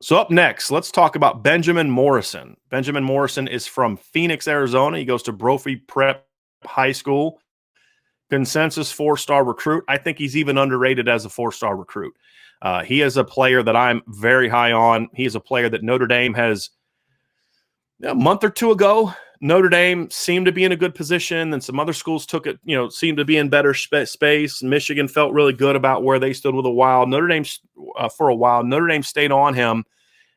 So up next, let's talk about Benjamin Morrison. Benjamin Morrison is from Phoenix, Arizona. He goes to Brophy Prep High School. Consensus 4-star recruit. I think he's even underrated as a 4-star recruit. He is a player that I'm very high on. He is a player that Notre Dame has a month or two ago. Notre Dame seemed to be in a good position, and some other schools took it, seemed to be in better space. Michigan felt really good about where they stood with a while. Notre Dame, for a while, Notre Dame stayed on him.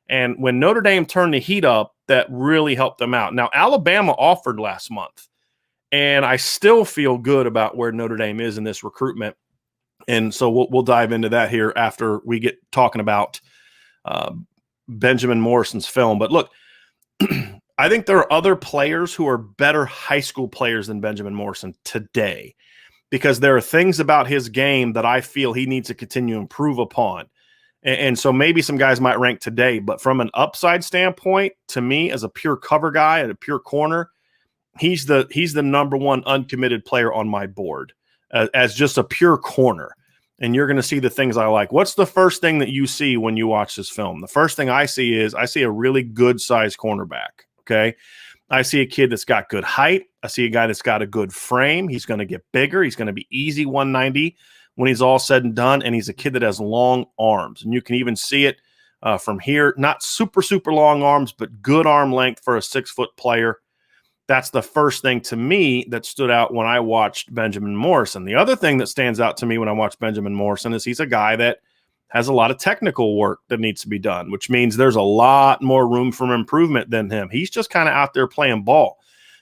And when Notre Dame turned the heat up, that really helped them out. Now, Alabama offered last month, and I still feel good about where Notre Dame is in this recruitment. And so we'll dive into that here after we get talking about Benjamin Morrison's film. But look, I think there are other players who are better high school players than Benjamin Morrison today, because there are things about his game that I feel he needs to continue to improve upon. And so maybe some guys might rank today, but from an upside standpoint, to me, as a pure cover guy and a pure corner, he's the number one uncommitted player on my board as just a pure corner. And you're going to see the things I like. What's the first thing that you see when you watch this film? The first thing I see is I see a really good sized cornerback. Okay. I see a kid that's got good height. I see a guy that's got a good frame. He's going to get bigger. He's going to be easy 190 when he's all said and done. And he's a kid that has long arms. And you can even see it from here. Not super, super long arms, but good arm length for a 6-foot player. That's the first thing to me that stood out when I watched Benjamin Morrison. The other thing that stands out to me when I watch Benjamin Morrison is he's a guy that has a lot of technical work that needs to be done, which means there's a lot more room for improvement than him. He's just kind of out there playing ball.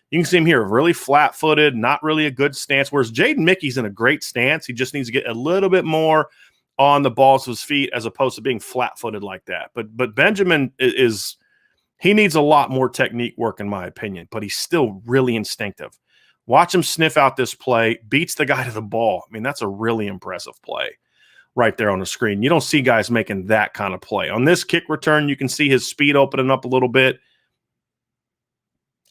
You can see him here, really flat-footed, not really a good stance, whereas Jaden Mickey's in a great stance. He just needs to get a little bit more on the balls of his feet as opposed to being flat-footed like that. But Benjamin is he needs a lot more technique work, in my opinion, but he's still really instinctive. Watch him sniff out this play, beats the guy to the ball. I mean, that's a really impressive play right there on the screen. You don't see guys making that kind of play. On this kick return, you can see his speed opening up a little bit.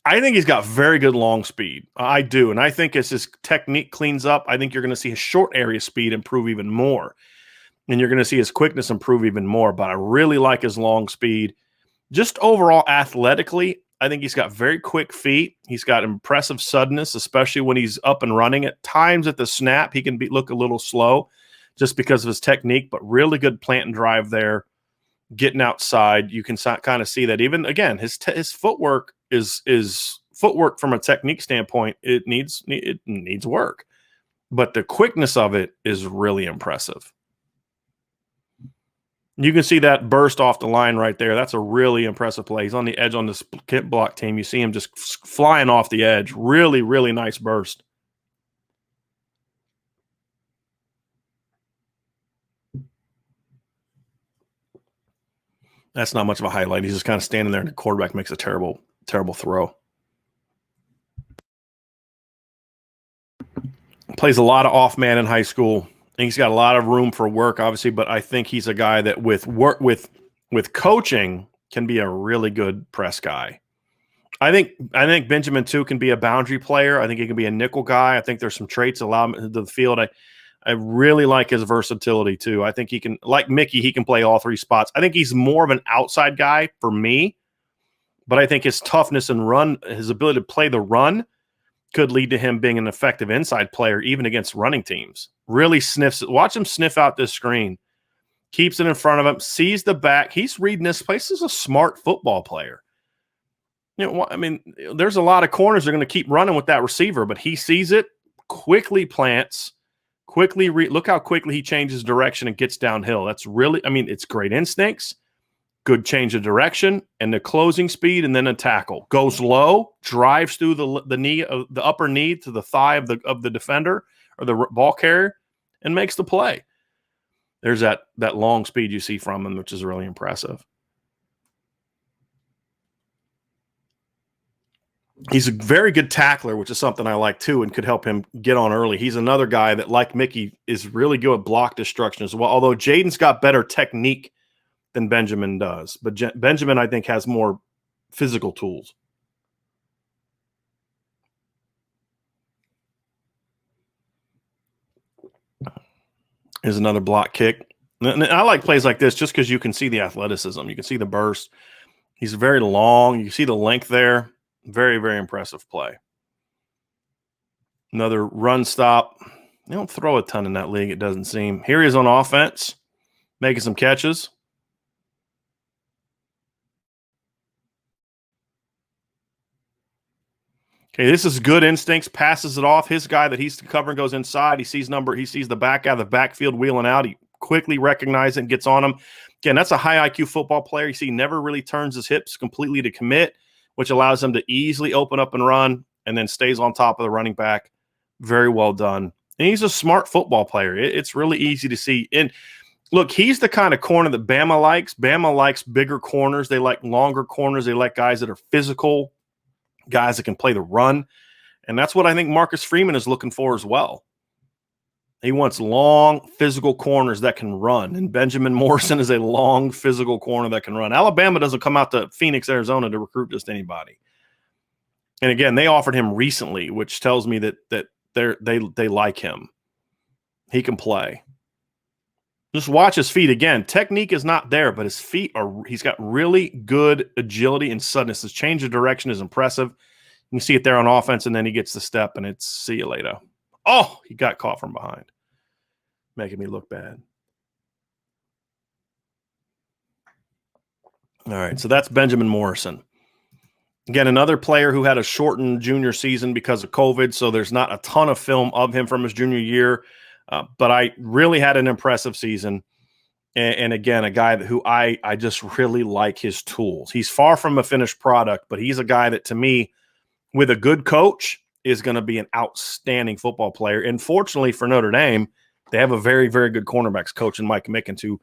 I think he's got very good long speed. I do. And I think as his technique cleans up, I think you're going to see his short area speed improve even more. And you're going to see his quickness improve even more. But I really like his long speed. Just overall athletically, I think he's got very quick feet. He's got impressive suddenness, especially when he's up and running. At times at the snap, he can look a little slow just because of his technique, but really good plant and drive there. Getting outside, you can kind of see that. Even, again, his footwork is footwork from a technique standpoint. It needs work, but the quickness of it is really impressive. You can see that burst off the line right there. That's a really impressive play. He's on the edge on this kit block team. You see him just flying off the edge. Really, really nice burst. That's not much of a highlight. He's just kind of standing there, and the quarterback makes a terrible, terrible throw. Plays a lot of off man in high school. And he's got a lot of room for work, obviously, but I think he's a guy that with coaching can be a really good press guy. I think Benjamin too can be a boundary player. I think he can be a nickel guy. I think there's some traits allow him to the field. I really like his versatility too. I think he can, like Mickey, he can play all three spots. I think he's more of an outside guy for me, but I think his toughness and run, his ability to play the run, could lead to him being an effective inside player, even against running teams. Really sniffs it. Watch him sniff out this screen. Keeps it in front of him. Sees the back. He's reading this place. This is a smart football player. I mean, there's a lot of corners that are going to keep running with that receiver, but he sees it, quickly plants, look how quickly he changes direction and gets downhill. That's really, it's great instincts. Good change of direction and the closing speed, and then a tackle. Goes low, drives through the knee of the upper knee to the thigh of the defender or the ball carrier, and makes the play. There's that long speed you see from him, which is really impressive. He's a very good tackler, which is something I like too, and could help him get on early. He's another guy that, like Mickey, is really good at block destruction as well. Although Jaden's got better technique than Benjamin does. But Benjamin, I think, has more physical tools. Here's another block kick. And I like plays like this just because you can see the athleticism. You can see the burst. He's very long. You can see the length there. Very, very impressive play. Another run stop. They don't throw a ton in that league, it doesn't seem. Here he is on offense, making some catches. Okay, this is good instincts. Passes it off. His guy that he's covering goes inside. He sees the back out of the backfield wheeling out. He quickly recognizes it and gets on him. Again, that's a high IQ football player. You see, he never really turns his hips completely to commit, which allows him to easily open up and run, and then stays on top of the running back. Very well done. And he's a smart football player. It's really easy to see. And look, he's the kind of corner that Bama likes. Bama likes bigger corners. They like longer corners. They like guys that are physical, guys that can play the run. And that's what I think Marcus Freeman is looking for as well. He wants long, physical corners that can run. And Benjamin Morrison is a long, physical corner that can run. Alabama doesn't come out to Phoenix, Arizona to recruit just anybody. And again, they offered him recently, which tells me that they like him. He can play. Just watch his feet again. Technique is not there, but his feet he's got really good agility and suddenness. His change of direction is impressive. You can see it there on offense, and then he gets the step, and it's see you later. Oh, he got caught from behind, making me look bad. All right, so that's Benjamin Morrison. Again, another player who had a shortened junior season because of COVID, so there's not a ton of film of him from his junior year. But I really had an impressive season. And again, a guy who I just really like his tools. He's far from a finished product, but he's a guy that, to me, with a good coach, is going to be an outstanding football player. And fortunately for Notre Dame, they have a very, very good cornerbacks coach in Mike Mickens, who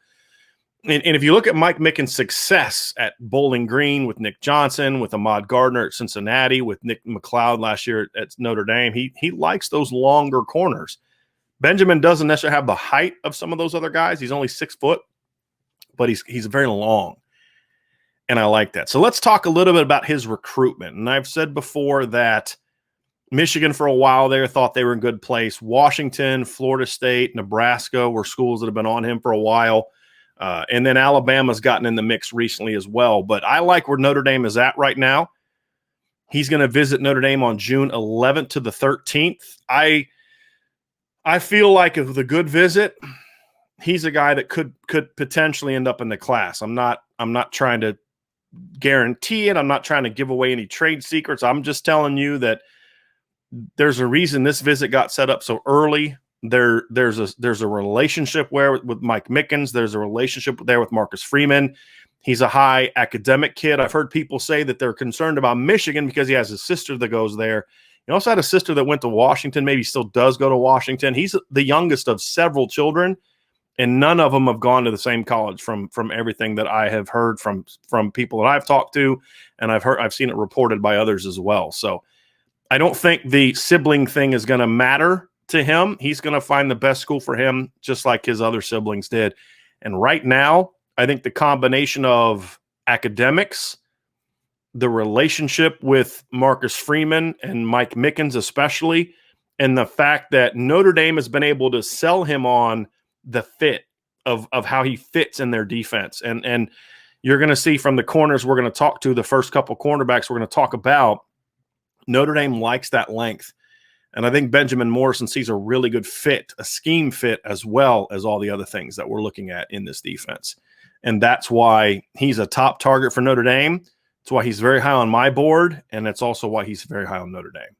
and if you look at Mike Mickens' success at Bowling Green with Nick Johnson, with Ahmad Gardner at Cincinnati, with Nick McLeod last year at Notre Dame, he likes those longer corners. Benjamin doesn't necessarily have the height of some of those other guys. He's only 6 foot, but he's very long, and I like that. So let's talk a little bit about his recruitment. And I've said before that Michigan for a while there thought they were in a good place. Washington, Florida State, Nebraska were schools that have been on him for a while. And then Alabama's gotten in the mix recently as well. But I like where Notre Dame is at right now. He's going to visit Notre Dame on June 11th to the 13th. I feel like with a good visit, he's a guy that could potentially end up in the class. I'm not trying to guarantee it. I'm not trying to give away any trade secrets. I'm just telling you that there's a reason this visit got set up so early. There's a relationship with Mike Mickens. There's a relationship there with Marcus Freeman. He's a high academic kid. I've heard people say that they're concerned about Michigan because he has a sister that goes there. He also had a sister that went to Washington, maybe still does go to Washington. He's the youngest of several children, and none of them have gone to the same college from everything that I have heard from people that I've talked to, and I've seen it reported by others as well. So I don't think the sibling thing is going to matter to him. He's going to find the best school for him, just like his other siblings did. And right now, I think the combination of academics, the relationship with Marcus Freeman and Mike Mickens especially, and the fact that Notre Dame has been able to sell him on the fit of how he fits in their defense. And you're going to see from the corners we're going to talk to, the first couple cornerbacks we're going to talk about, Notre Dame likes that length. And I think Benjamin Morrison sees a really good fit, a scheme fit, as well as all the other things that we're looking at in this defense. And that's why he's a top target for Notre Dame. It's why he's very high on my board, and it's also why he's very high on Notre Dame.